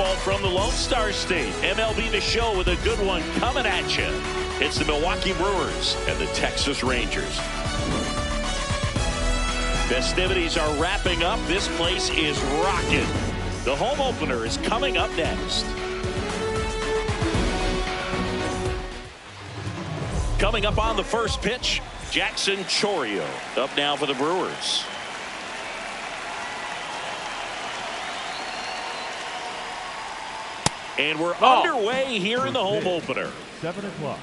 baseball from the Lone Star State. MLB The Show with a good one coming at you. It's the Milwaukee Brewers and the Texas Rangers. Festivities are wrapping up. This place is rocking. The home opener is coming up next. Coming up on the first pitch, Jackson Chourio up now for the Brewers. And we're underway here in the home opener. 7 o'clock.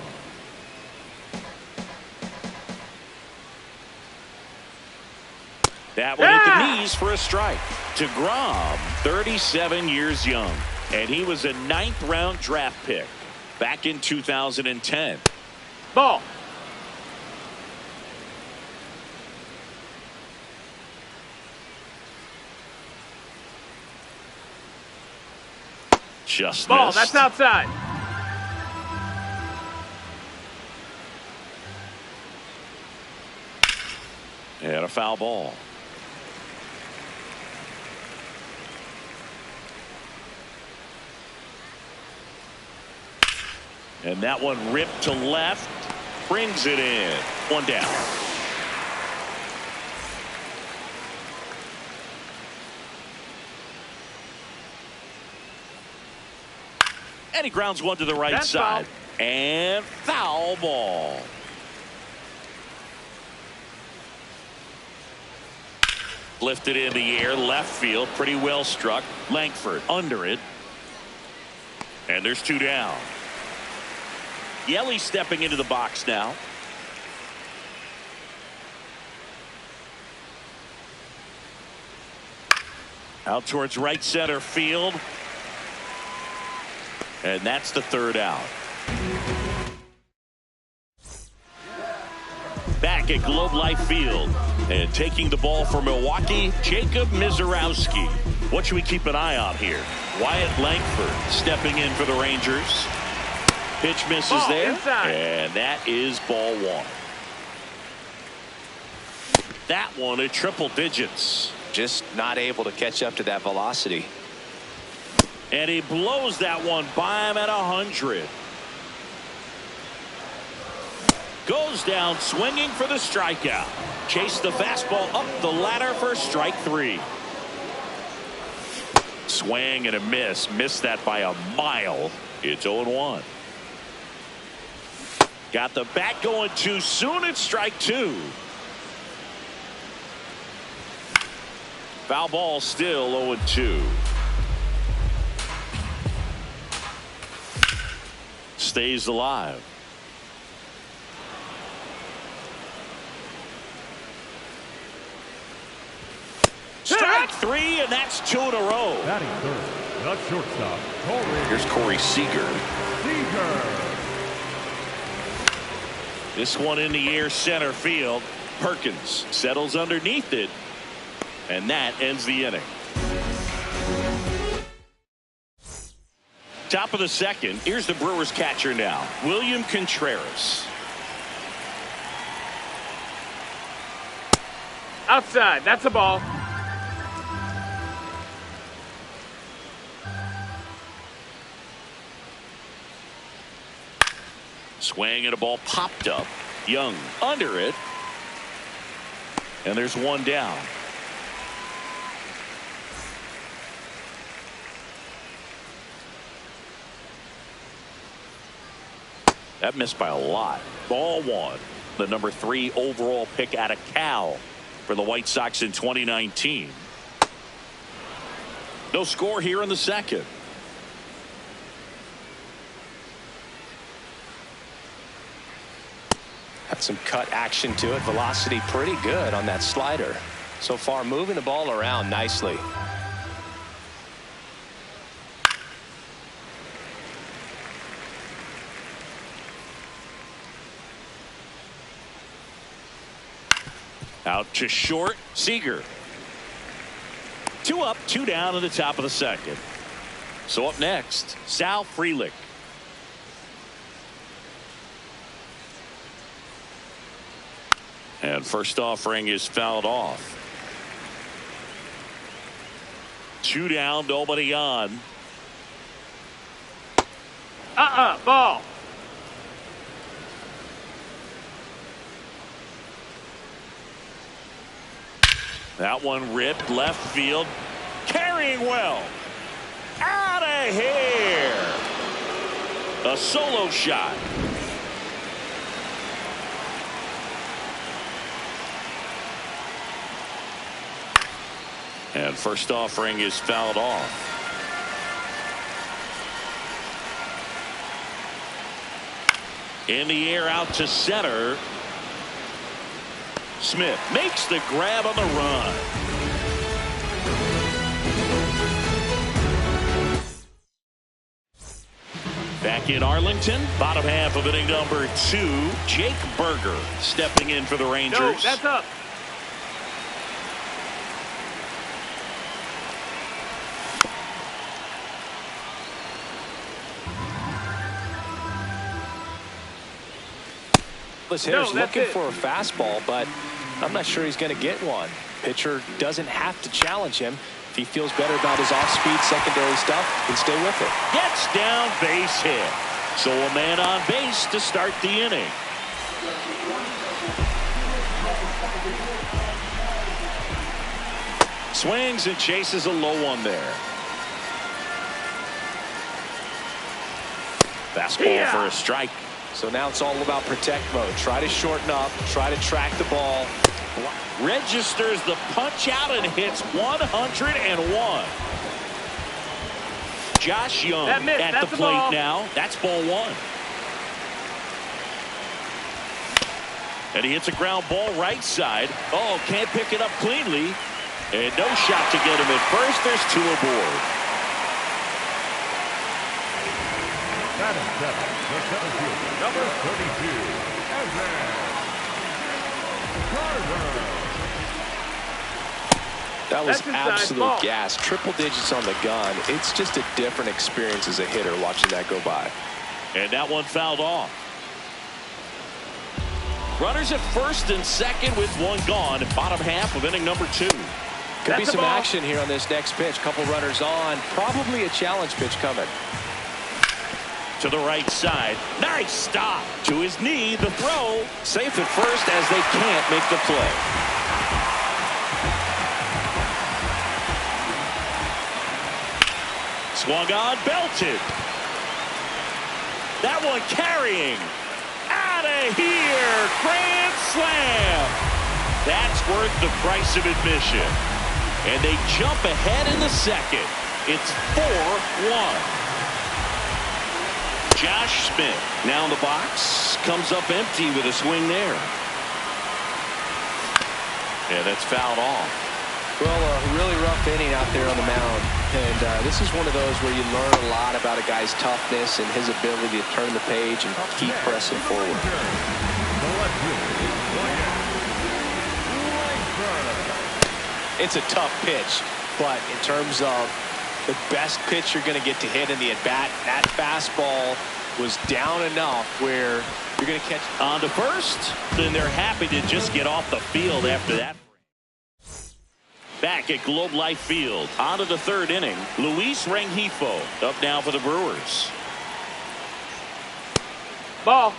That one hit the knees for a strike. DeGrom, 37 years young, and he was a 9th-round draft pick back in 2010. Ball. Just ball. missed. That's outside. And a foul ball. And that one ripped to left. Brings it in. One down. And he grounds one to the right side. Foul. And foul ball. Lifted in the air, left field, pretty well struck. Langford under it. And there's 2 down. Yelly stepping into the box now. Out towards right center field. And that's the 3rd out. Back at Globe Life Field. And taking the ball for Milwaukee, Jacob Mizorowski. What should we keep an eye on here? Wyatt Langford stepping in for the Rangers. Pitch misses there. Inside. And that is ball 1. That one at triple digits. Just not able to catch up to that velocity. And he blows that one by him at 100. Goes down swinging for the strikeout. Chase the fastball up the ladder for strike 3. Swing and a miss. Missed that by a mile. It's 0-1. Got the bat going too soon. It's strike 2. Foul ball still 0-2. Stays alive. Strike 3, and that's 2 in a row. Batting third, the shortstop, Here's Corey Seager. Seager. This one in the air center field. Perkins settles underneath it, and that ends the inning. Top of the 2nd. Here's the Brewers catcher now, William Contreras. Outside. That's a ball. Swing and a ball popped up. Young under it. And there's 1 down. That missed by a lot. Ball 1. The number 3 overall pick out of Cal for the White Sox in 2019. No score here in the 2nd. Had some cut action to it. Velocity pretty good on that slider. So far moving the ball around nicely. Out to short. Seager. 2 up, 2 down in the top of the 2nd. So up next, Sal Frelick. And first offering is fouled off. 2 down, nobody on. Ball. That one ripped left field. Carrying well. Out of here. A solo shot. And first offering is fouled off. In the air out to center. Smith makes the grab on the run. Back in Arlington, bottom half of inning number 2, Jake Berger stepping in for the Rangers. No, that's up. Hitters looking for a fastball, but I'm not sure he's going to get one. Pitcher doesn't have to challenge him. If he feels better about his off-speed secondary stuff, he can stay with it. Gets down, base hit. So a man on base to start the inning. Swings and chases a low one there. Fastball for a strike. So now it's all about protect mode. Try to shorten up, try to track the ball. Registers the punch out and hits 101. Josh Young at the plate now. That's ball 1. And he hits a ground ball right side. Oh, can't pick it up cleanly. And no shot to get him at first. There's 2 aboard. Batting 7, the center fielder, number 32, Carter. That was absolute gas. Triple digits on the gun. It's just a different experience as a hitter watching that go by. And that one fouled off. Runners at first and second with 1 gone. Bottom half of inning number 2. Could be some action here on this next pitch. Couple runners on. Probably a challenge pitch coming. To the right side. Nice stop. To his knee. The throw. Safe at first as they can't make the play. Swung on, belted. That one carrying. Out of here. Grand slam. That's worth the price of admission. And they jump ahead in the second. It's 4-1. Josh Smith now in the box. Comes up empty with a swing there. And that's fouled off. Well, a really rough inning out there on the mound. And this is one of those where you learn a lot about a guy's toughness and his ability to turn the page and keep pressing forward. It's a tough pitch, but in terms of the best pitch you're going to get to hit in the at-bat, that fastball was down enough where you're going to catch on to first. Then they're happy to just get off the field after that. Back at Globe Life Field, on to the 3rd inning. Luis Rengifo up now for the Brewers. Ball.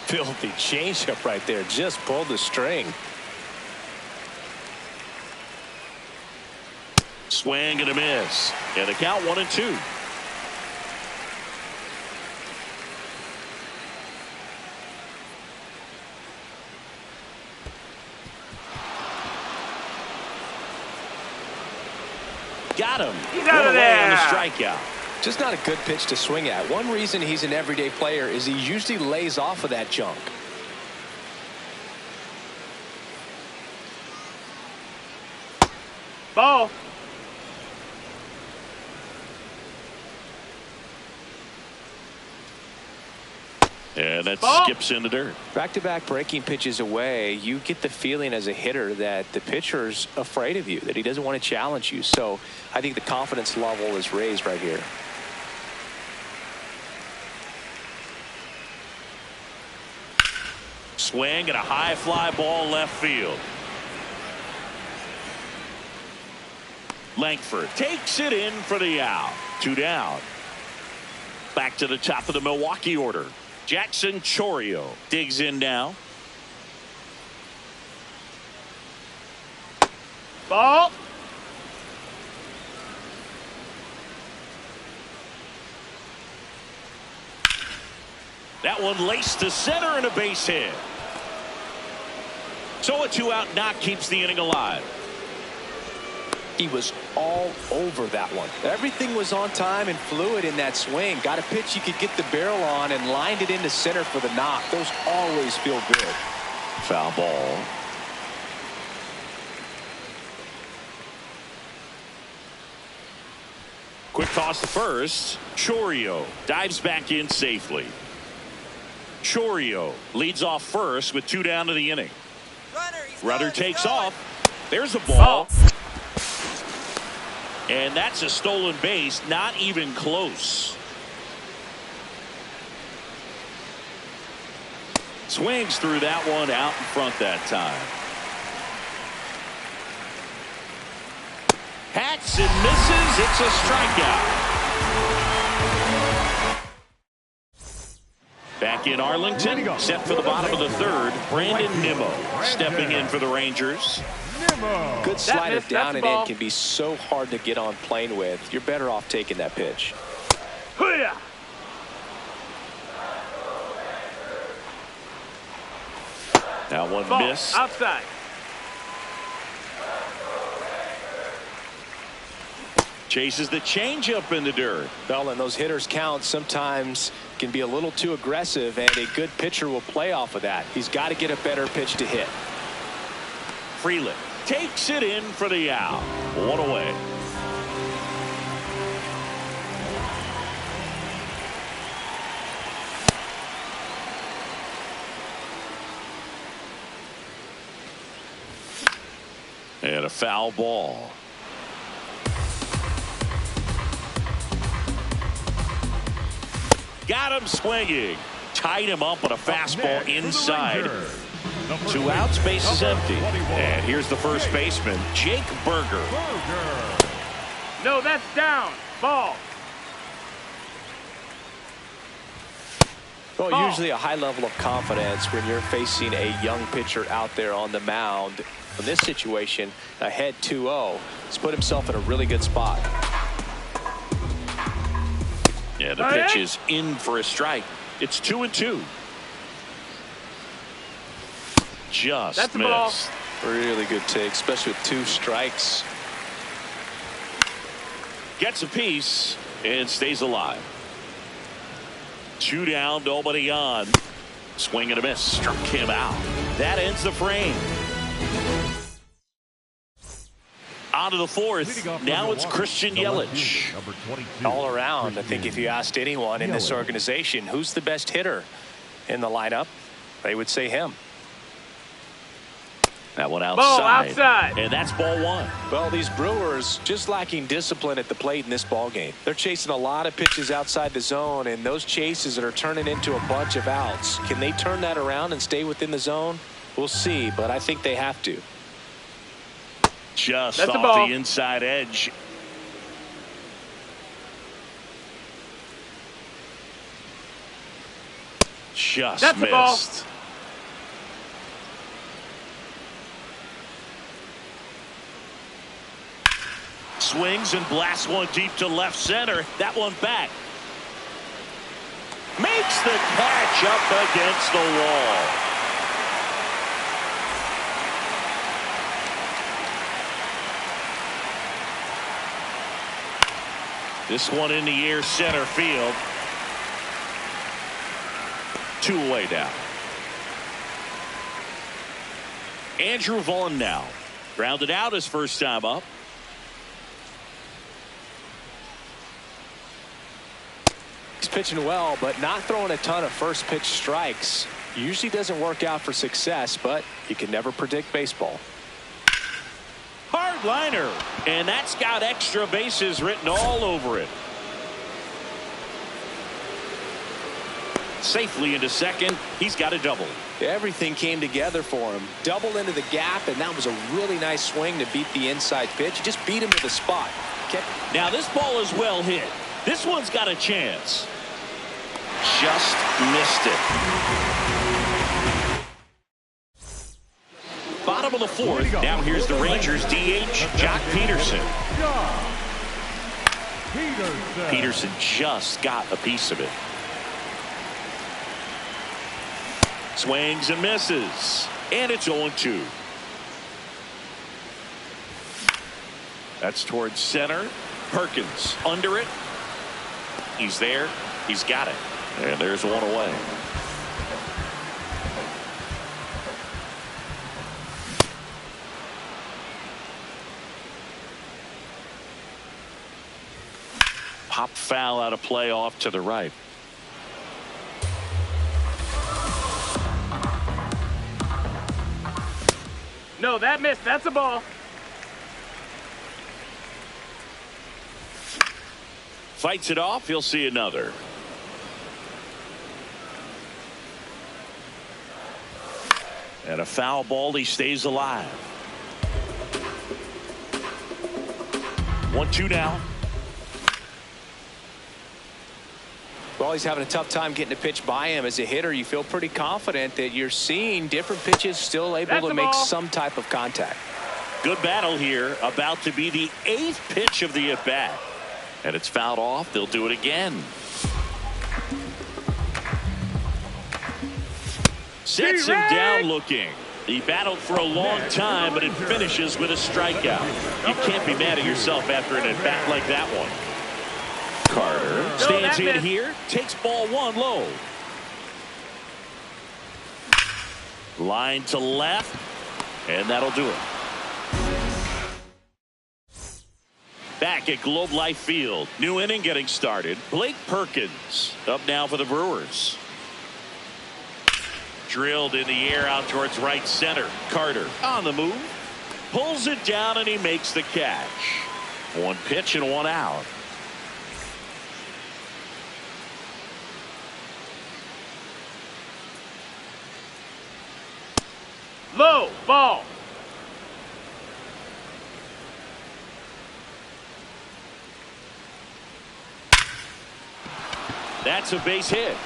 Filthy changeup right there. Just pulled the string. Swing and a miss. And the count 1-2. Got him. He's out of there. On the strikeout. Just not a good pitch to swing at. One reason he's an everyday player is he usually lays off of that junk. Ball. And that skips in the dirt. Back-to-back breaking pitches away, you get the feeling as a hitter that the pitcher's afraid of you, that he doesn't want to challenge you. So I think the confidence level is raised right here. Swing and a high fly ball left field. Langford takes it in for the out. 2 down. Back to the top of the Milwaukee order. Jackson Chourio digs in now. Ball. That one laced to center and a base hit. So a 2-out knock keeps the inning alive. He was all over that one. Everything was on time and fluid in that swing. Got a pitch he could get the barrel on and lined it into center for the knock. Those always feel good. Foul ball. Quick toss to first. Chourio dives back in safely. Chourio leads off first with 2 down to the inning. Rudder takes off. There's a ball. And that's a stolen base. Not even close. Swings through that one out in front that time. Hats and misses. It's a strikeout. Back in Arlington, set for the bottom of the third. Brandon Nimmo stepping in for the Rangers. Good slider down and in can be so hard to get on plane with. You're better off taking that pitch. That one Ball. missed. Outside. Chases the changeup in the dirt. Well, and those hitters count sometimes can be a little too aggressive, and a good pitcher will play off of that. He's got to get a better pitch to hit. Freeland takes it in for the out. 1 away. And a foul ball. Got him swinging. Tied him up on a fastball inside. 2 outs, base is empty. And here's the first baseman, Jake Berger. No, that's down. Ball. Well, usually a high level of confidence when you're facing a young pitcher out there on the mound. In this situation, ahead 2-0. He's put himself in a really good spot. Yeah, the pitch is in for a strike. It's 2-2. Just That's a ball. missed. Really good take, especially with 2 strikes. Gets a piece and stays alive. 2 down, nobody on. Swing and a miss. Struck him out. That ends the frame. On to the fourth. Now it's Christian Yelich. All around, I think if you asked anyone in this organization who's the best hitter in the lineup, they would say him. That one outside. Ball outside. And that's ball 1. Well, these Brewers just lacking discipline at the plate in this ball game. They're chasing a lot of pitches outside the zone, and those chases are turning into a bunch of outs. Can they turn that around and stay within the zone? We'll see, but I think they have to. Just That's a off ball. the inside edge. Just That's a ball. missed. Swings and blasts one deep to left center. That one back. Makes the catch up against the wall. This one in the air, center field. 2 away now. Andrew Vaughn now. Grounded out his first time up. He's pitching well, but not throwing a ton of first pitch strikes. Usually doesn't work out for success, but you can never predict baseball. Hard liner, and that's got extra bases written all over it. safely into second. He's got a double. Everything came together for him. Double into the gap, and that was a really nice swing to beat the inside pitch. He just beat him to the spot. Now this ball is well hit. This one's got a chance. Just missed it. Bottom of the fourth. Now here's the Rangers DH, Jock Peterson. Peterson just got a piece of it. Swings and misses. And it's 0-2. That's towards center. Perkins under it. He's there. He's got it. And there's one away. Pop foul out of play off to the right. No, that missed. That's a ball. Fights it off. He'll see another. And a foul ball. He stays alive. 1-2 now. Well, he's having a tough time getting a pitch by him. As a hitter, you feel pretty confident that you're seeing different pitches still able to make some type of contact. Good battle here. About to be the 8th pitch of the at-bat. And it's fouled off. They'll do it again. Sets him down looking. He battled for a long time, but it finishes with a strikeout. You can't be mad at yourself after an at-bat like that one. Carter stands in here, takes ball 1 low. Line to left, and that'll do it. Back at Globe Life Field, new inning getting started. Blake Perkins up now for the Brewers. Drilled in the air out towards right center. Carter on the move, pulls it down, and he makes the catch. 1 pitch and 1 out. Low ball. That's a base hit.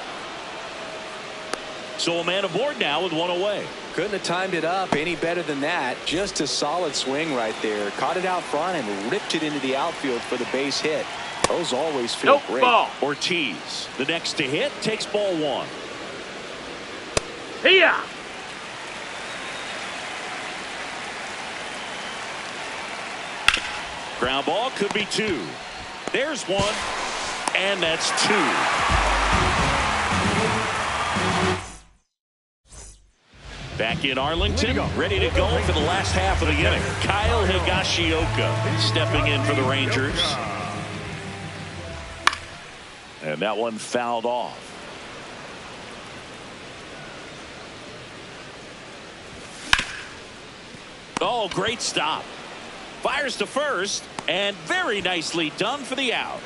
So a man aboard now with 1 away. Couldn't have timed it up any better than that. Just a solid swing right there. Caught it out front and ripped it into the outfield for the base hit. Those always feel great. Ball. Ortiz, the next to hit, takes ball 1. Here. Ground ball could be 2. There's 1, and that's 2. Back in Arlington, ready to go for the last half of the inning. Kyle Higashioka stepping in for the Rangers. And that one fouled off. Oh, great stop. Fires to first, and very nicely done for the out.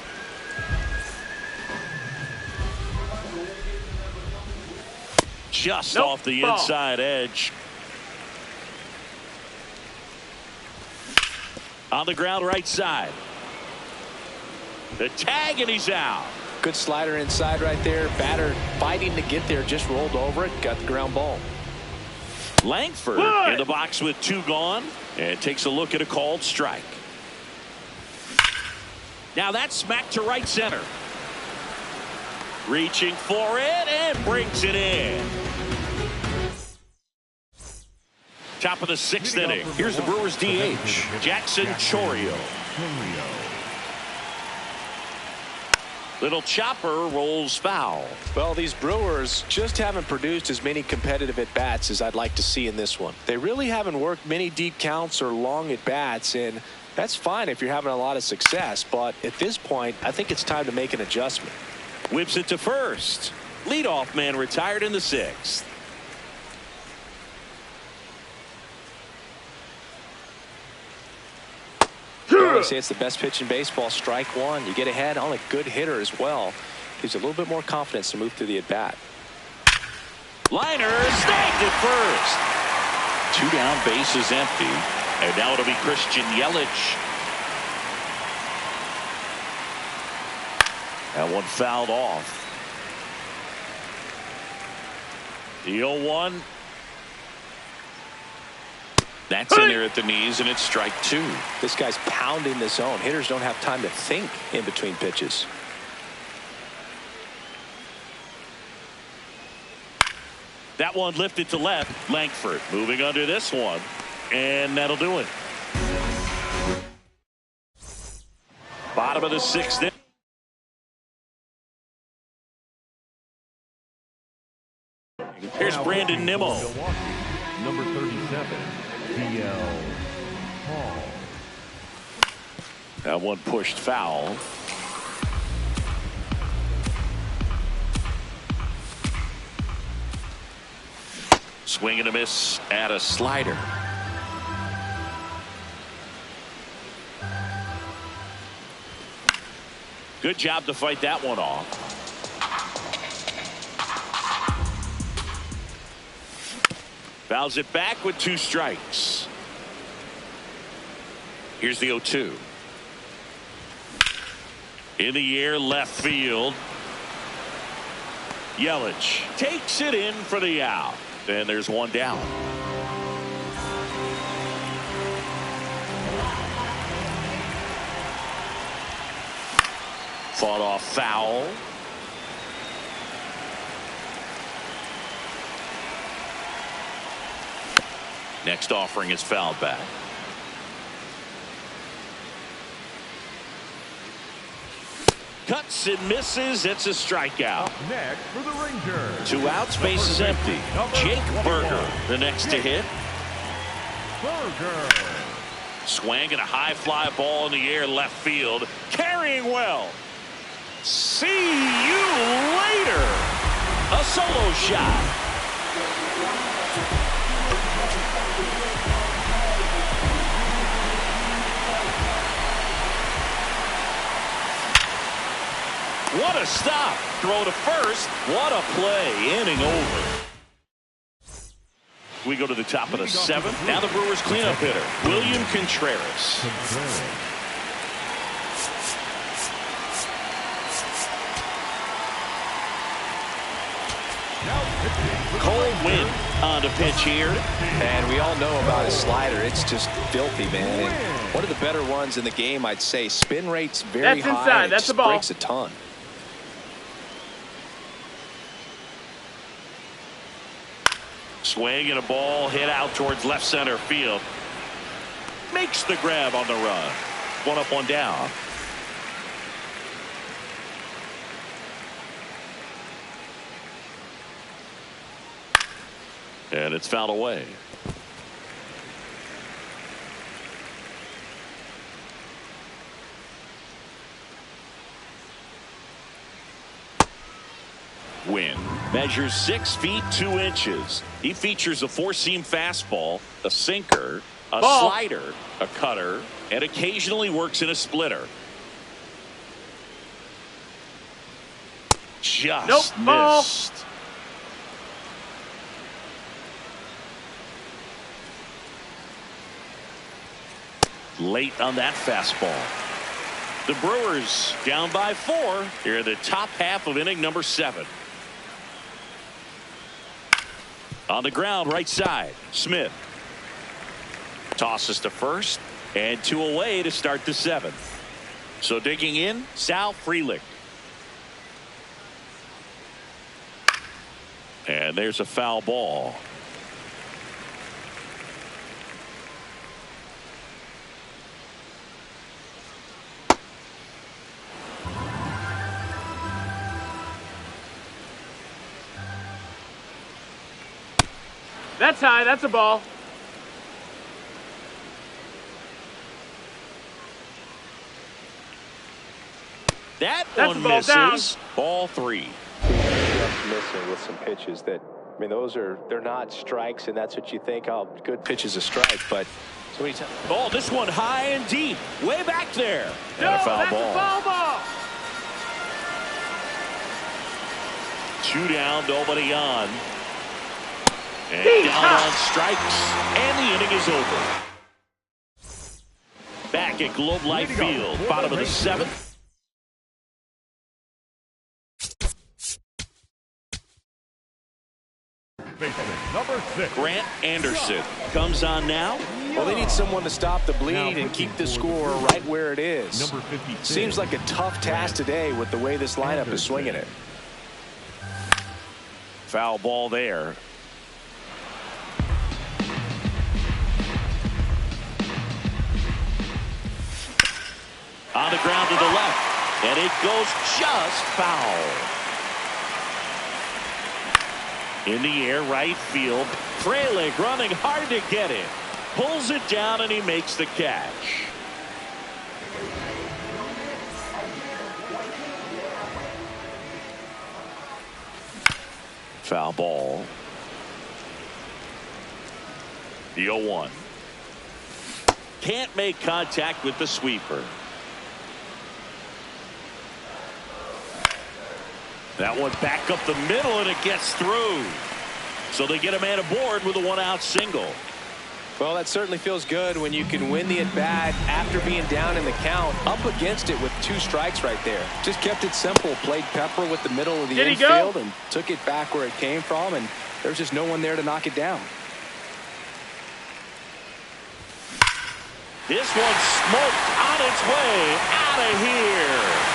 Just off the inside edge. On the ground right side. The tag, and he's out. Good slider inside right there. Batter fighting to get there, just rolled over it, got the ground ball. Langford in the box with 2 gone, and takes a look at a called strike. Now that's smacked to right center. Reaching for it and brings it in. Top of the 6th inning. Here's the Brewers DH, Jackson Chourio. Little chopper rolls foul. Well, these Brewers just haven't produced as many competitive at-bats as I'd like to see in this one. They really haven't worked many deep counts or long at-bats, and that's fine if you're having a lot of success. But at this point, I think it's time to make an adjustment. Whips it to first. Leadoff man retired in the 6th. I say it's the best pitch in baseball. Strike 1. You get ahead on a good hitter as well. Gives you a little bit more confidence to move through the at-bat. Liner snagged at first. 2 down, bases empty. And now it'll be Christian Yelich. That one fouled off. The 0-1. That's in there at the knees, and it's strike 2. This guy's pounding the zone. Hitters don't have time to think in between pitches. That one lifted to left. Langford moving under this one, and that'll do it. Bottom of the 6th. Here's Brandon Nimmo. Milwaukee, number 37, TFL. That one pushed foul. Swing and a miss at a slider. Good job to fight that one off. Fouls it back with 2 strikes. Here's the 0-2. In the air, left field. Yelich takes it in for the out. And there's one down. Fought off foul. Next offering is fouled back. Cuts and misses. It's a strikeout. Up next for the Rangers. 2 outs, base is empty. Jake Berger, the next to hit. Berger. Swang and a high fly ball in the air, left field. Carrying well. See you later. A solo shot. What a stop. Throw to first. What a play. Inning over. We go to the top of the 7th. Now the Brewers cleanup hitter, William Contreras. Cold wind on the pitch here. And we all know about his slider. It's just filthy, man. And one of the better ones in the game, I'd say. Spin rate's very high. That's inside. It That's just the ball. breaks a ton. Swing and a ball hit out towards left center field. Makes the grab on the run. 1 up, 1 down. And it's fouled away. Win measures 6 feet 2 inches. He features a 4-seam fastball, a sinker, a slider, a cutter, and occasionally works in a splitter. Just missed. Late on that fastball. The Brewers down by 4 here in the top half of inning number 7. On the ground, right side, Smith tosses to first, and 2 away to start the 7th. So digging in, Sal Frelick. And there's a foul ball. That's high. That's a ball. That That's one a ball misses. down. Ball 3. Just missing with some pitches that, I mean, they're not strikes, and that's what you think. Oh, good pitch is a strike, but so many times. Oh, this one high and deep, way back there. No, And a foul that's ball. a foul ball. 2 down, nobody on. And down on strikes, and the inning is over. Back at Globe Life Field, bottom of the seventh. Number 6. Grant Anderson comes on now. Well, they need someone to stop the bleed and keep the score right where it is. Number 56. Seems like a tough task today with the way this lineup is swinging it. Foul ball there. On the ground to the left, and it goes just foul. In the air, right field. Frelick running hard to get it. Pulls it down, and he makes the catch. Foul ball. The 0-1. Can't make contact with the sweeper. That one back up the middle, and it gets through. So they get a man aboard with a one-out single. Well, that certainly feels good when you can win the at-bat after being down in the count, up against it with 2 strikes right there. Just kept it simple, played pepper with the middle of the infield and took it back where it came from, and there's just no one there to knock it down. This one smoked on its way out of here.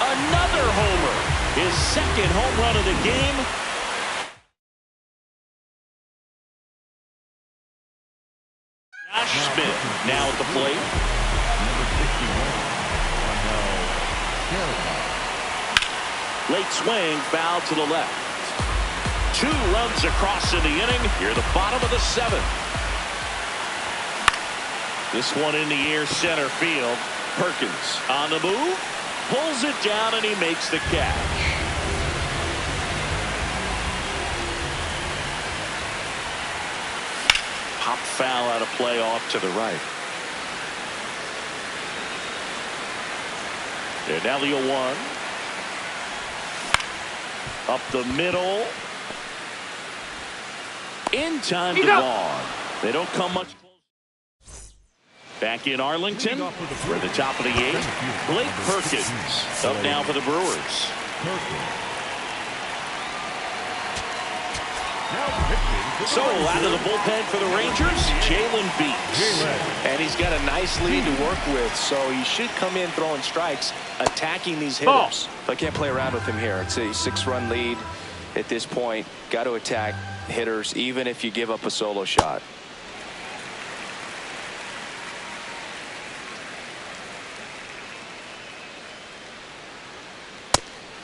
Another homer. His second home run of the game. Josh Smith now at the plate. Late swing, foul to the left. 2 runs across in the inning. Here the bottom of the 7th. This one in the air, center field. Perkins on the move. Pulls it down, and he makes the catch. Pop foul out of play off to the right. And now the 0-1. Up the middle. In time to Vaughn. They don't come much closer. Back in Arlington, we're at the top of the 8th. Blake Perkins up now for the Brewers. So out of the bullpen for the Rangers, Jalen Beeks. And he's got a nice lead to work with, so he should come in throwing strikes, attacking these hitters. I can't play around with him here. It's a 6-run lead at this point. Got to attack hitters, even if you give up a solo shot.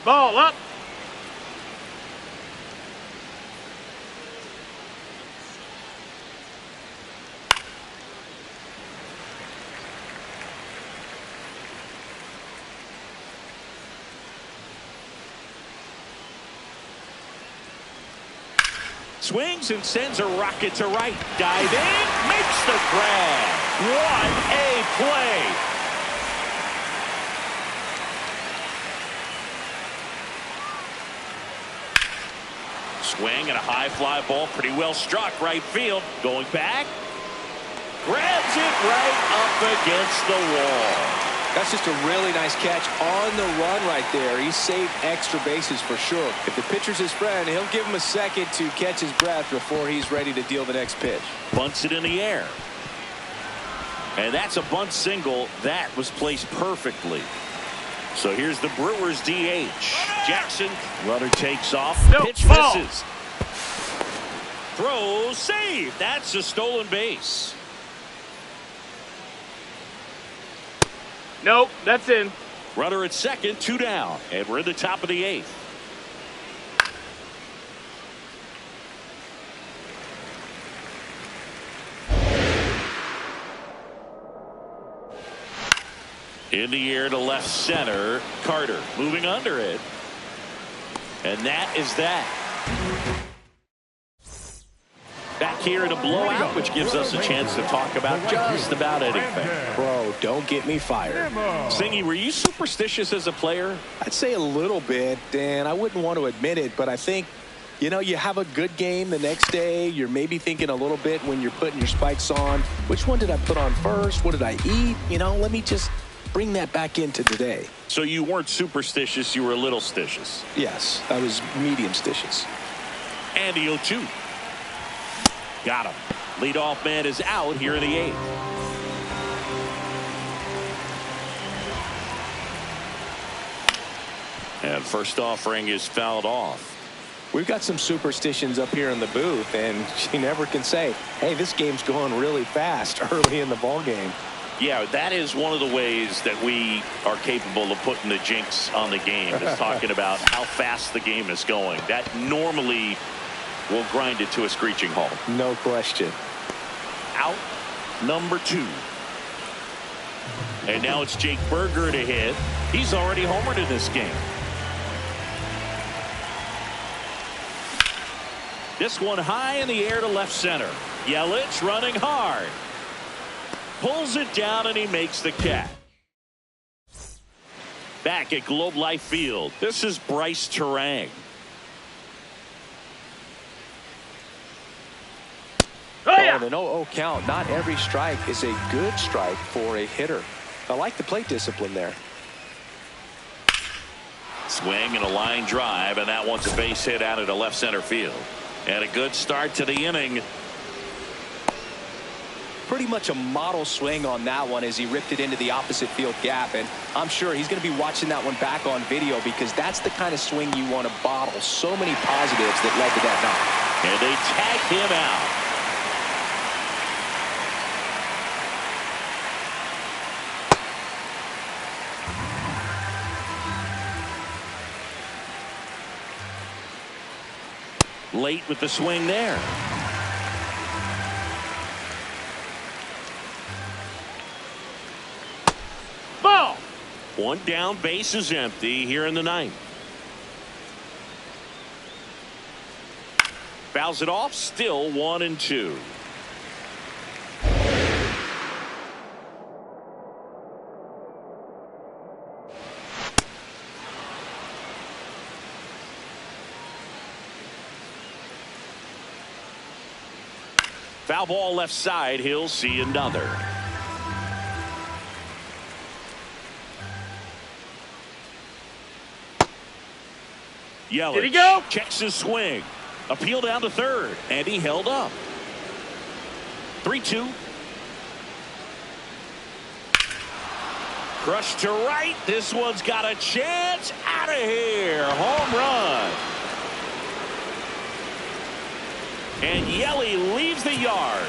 Ball up. Swings and sends a rocket to right. Dive in, makes the grab. What a play. Swing and a high fly ball, pretty well struck right field. Going back, grabs it right up against the wall. That's just a really nice catch on the run right there. He saved extra bases for sure. If the pitcher's his friend, he'll give him a second to catch his breath before he's ready to deal the next pitch. Bunts it in the air. And that's a bunt single. That was placed perfectly. So here's the Brewers DH. Jackson, runner takes off. Pitch misses. Throw, save. That's a stolen base. Nope, that's in. Runner at second, 2 down. And we're in the top of the 8th. In the air to left center. Carter moving under it. And that is that. Back here in a blowout, which gives us a chance to talk about just about anything. Bro, don't get me fired. Singy, were you superstitious as a player? I'd say a little bit, and I wouldn't want to admit it, but I think, you know, you have a good game the next day. You're maybe thinking a little bit when you're putting your spikes on. Which one did I put on first? What did I eat? You know, let me just bring that back into today. So you weren't superstitious, you were a little stitious. Yes, I was medium stitious. And the 0-2. Got him. Leadoff man is out here in the 8th. And first offering is fouled off. We've got some superstitions up here in the booth, and you never can say, hey, this game's going really fast early in the ball game. Yeah, that is one of the ways that we are capable of putting the jinx on the game, is talking about how fast the game is going. That normally will grind it to a screeching halt. No question. Out number 2. And now it's Jake Berger to hit. He's already homered in this game. This one high in the air to left center. Yelich running hard. Pulls it down and he makes the catch. Back at Globe Life Field, this is Bryce Terang. Oh, yeah. An 0-0 count. Not every strike is a good strike for a hitter. I like the plate discipline there. Swing and a line drive, and that one's a base hit out into left center field. And a good start to the inning. Pretty much a model swing on that one as he ripped it into the opposite field gap, and I'm sure he's going to be watching that one back on video because that's the kind of swing you want to bottle. So many positives that led to that knock. And they tag him out. Late with the swing there. Ball. One down, base is empty here in the 9th. Fouls it off, still 1-2. Foul ball left side. He'll see another. Yelich Did he go? checks his swing. Appeal down to third, and he held up. 3-2. Crushed to right. This one's got a chance. Out of here. Home run. And Yelly leaves the yard.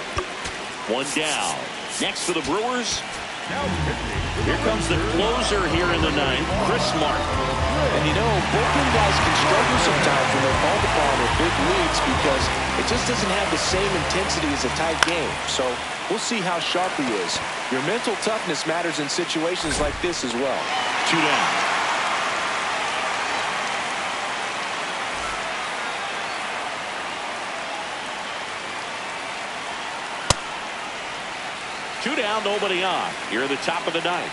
One down. Next for the Brewers. Here comes the closer here in the 9th, Chris Martin. And you know, bullpen guys can struggle sometimes when they're called upon with big leads because it just doesn't have the same intensity as a tight game. So we'll see how sharp he is. Your mental toughness matters in situations like this as well. 2 down. Two down, nobody on. Here at the top of the 9th.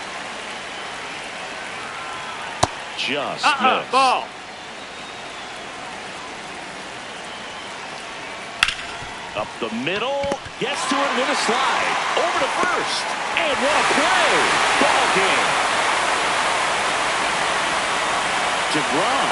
Just missed. Ball. Up the middle. Gets to it with a slide. Over to first. And what a play. Ball game. DeGrom